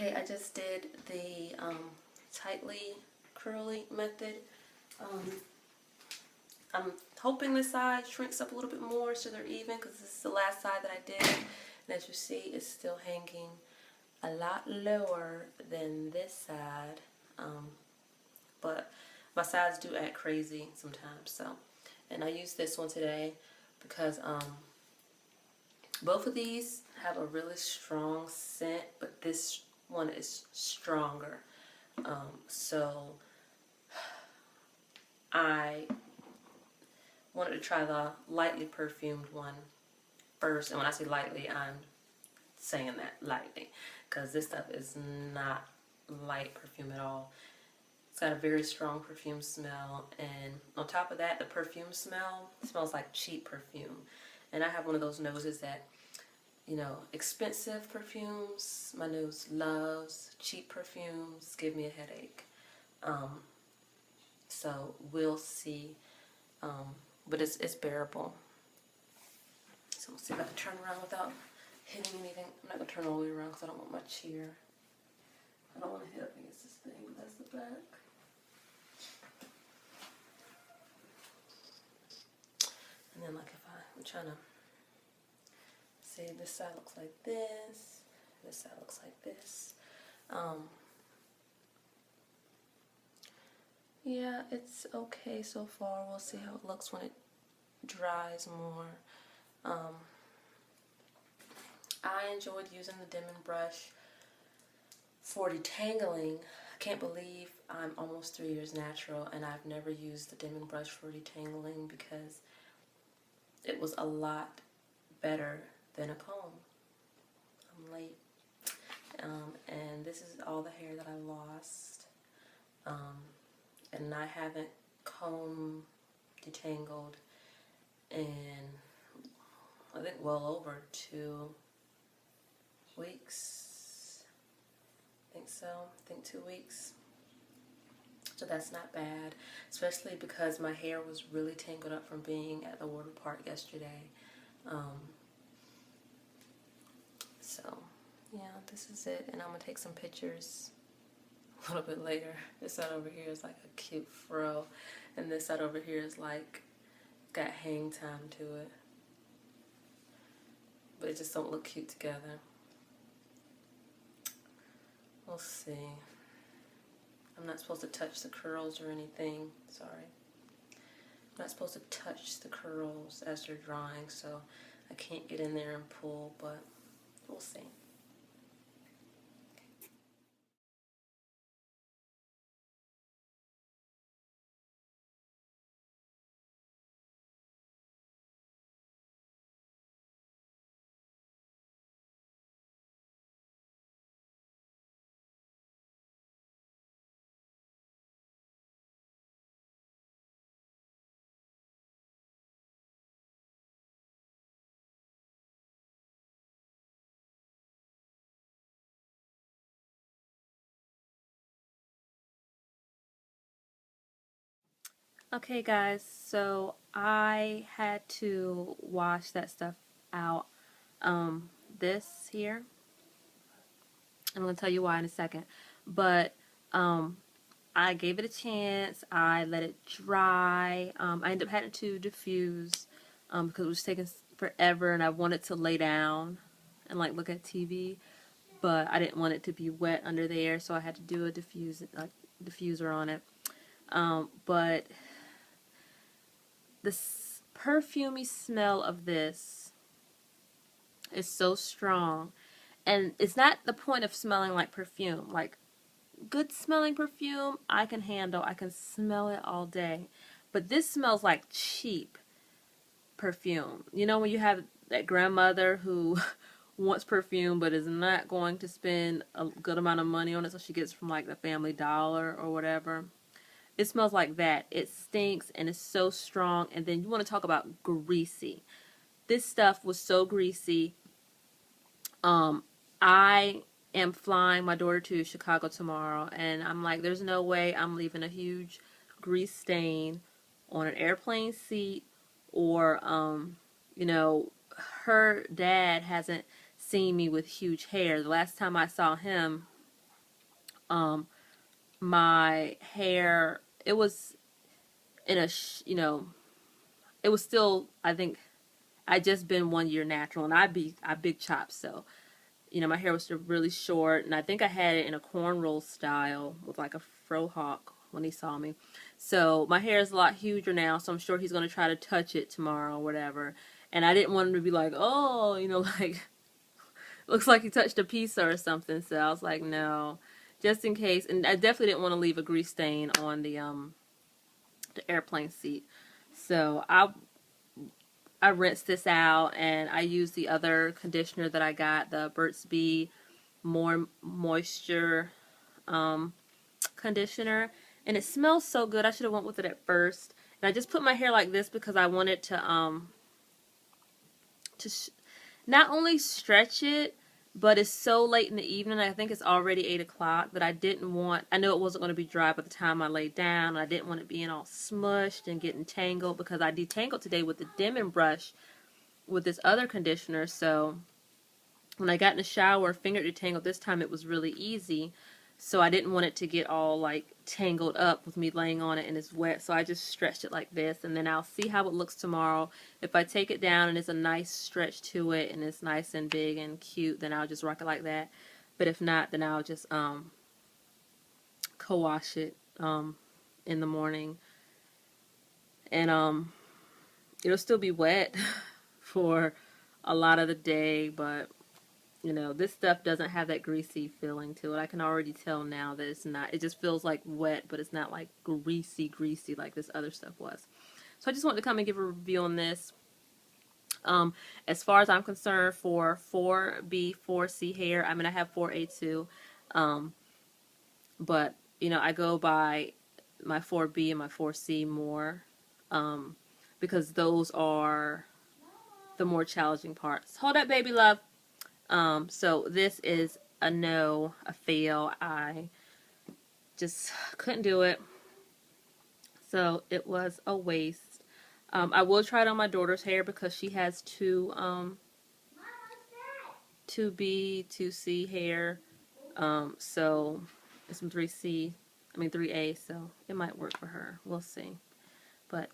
Okay, I just did the tightly curly method. I'm hoping this side shrinks up a little bit more so they're even, because this is the last side that I did. And as you see, it's still hanging a lot lower than this side. But my sides do act crazy sometimes. So, and I used this one today because both of these have a really strong scent, but this one is stronger. So I wanted to try the lightly perfumed one first. And when I say lightly, I'm saying that lightly, because this stuff is not light perfume at all. It's got a very strong perfume smell, and on top of that, the perfume smells like cheap perfume. And I have one of those noses that, you know, expensive perfumes, my nose loves. Cheap perfumes give me a headache. So we'll see. But it's bearable. So we'll see if I can turn around without hitting anything. I'm not going to turn all the way around because I don't want my chair. I don't want to hit up against this thing, but that's the back. And then, like, if I'm trying to say this side looks like this, this side looks like this. Yeah, it's okay so far. We'll see how it looks when it dries more. I enjoyed using the Denman brush for detangling. I can't believe I'm almost 3 years natural and I've never used the Denman brush for detangling, because it was a lot better than a comb. I'm late. And this is all the hair that I lost. And I haven't comb detangled in, I think, well over 2 weeks. I think so. I think 2 weeks. So that's not bad, especially because my hair was really tangled up from being at the water park yesterday. So yeah, this is it, and I'm gonna take some pictures a little bit later. This side over here is like a cute fro, and this side over here is like got hang time to it, but it just don't look cute together. We'll see. I'm not supposed to touch the curls or anything. Sorry. I'm not supposed to touch the curls as they're drying, so I can't get in there and pull, but we'll see. Okay guys, so I had to wash that stuff out. This here, I'm going to tell you why in a second, but I gave it a chance. I let it dry. I ended up having to diffuse because it was taking forever, and I wanted to lay down and like look at TV, but I didn't want it to be wet under there, so I had to do a diffuser on it. But the perfumey smell of this is so strong, and it's not the point of smelling like perfume. Like, good smelling perfume I can handle. I can smell it all day. But this smells like cheap perfume. You know, when you have that grandmother who wants perfume but is not going to spend a good amount of money on it, so she gets from like the Family Dollar or whatever. It smells like that. It stinks and it's so strong. And then you want to talk about greasy. This stuff was so greasy. I am flying my daughter to Chicago tomorrow, and I'm like, there's no way I'm leaving a huge grease stain on an airplane seat, or you know, her dad hasn't seen me with huge hair. The last time I saw him, My hair, it was in a, it was still, I think, I just been 1 year natural, and I big chopped, so my hair was still really short, and I think I had it in a cornrow style with like a fro hawk when he saw me. So my hair is a lot huger now, so I'm sure he's gonna try to touch it tomorrow or whatever. And I didn't want him to be like, oh, like looks like he touched a pizza or something. So I was like, no, just in case. And I definitely didn't want to leave a grease stain on the airplane seat. So I rinsed this out, and I used the other conditioner that I got, the Burt's Bee More Moisture conditioner, and it smells so good. I should have went with it at first. And I just put my hair like this because I wanted to not only stretch it, but it's so late in the evening. I think it's already 8 o'clock that I didn't want. I knew it wasn't going to be dry by the time I laid down. And I didn't want it being all smushed and getting tangled because I detangled today with the Denman brush with this other conditioner. So when I got in the shower, finger detangled this time, it was really easy. So I didn't want it to get all like tangled up with me laying on it and it's wet. So I just stretched it like this, and then I'll see how it looks tomorrow. If I take it down and it's a nice stretch to it and it's nice and big and cute, then I'll just rock it like that. But if not, then I'll just co-wash it in the morning. And it'll still be wet for a lot of the day, but this stuff doesn't have that greasy feeling to it. I can already tell now that it's not. It just feels like wet, but it's not like greasy like this other stuff was. So I just wanted to come and give a review on this. As far as I'm concerned, for 4B, 4C hair, I mean, I have 4A too. But, I go by my 4B and my 4C more. Because those are the more challenging parts. Hold up, baby love. So this is a no, a fail. I just couldn't do it. So it was a waste. I will try it on my daughter's hair because she has 2B, 2C hair. So it's some 3A, so it might work for her. We'll see. But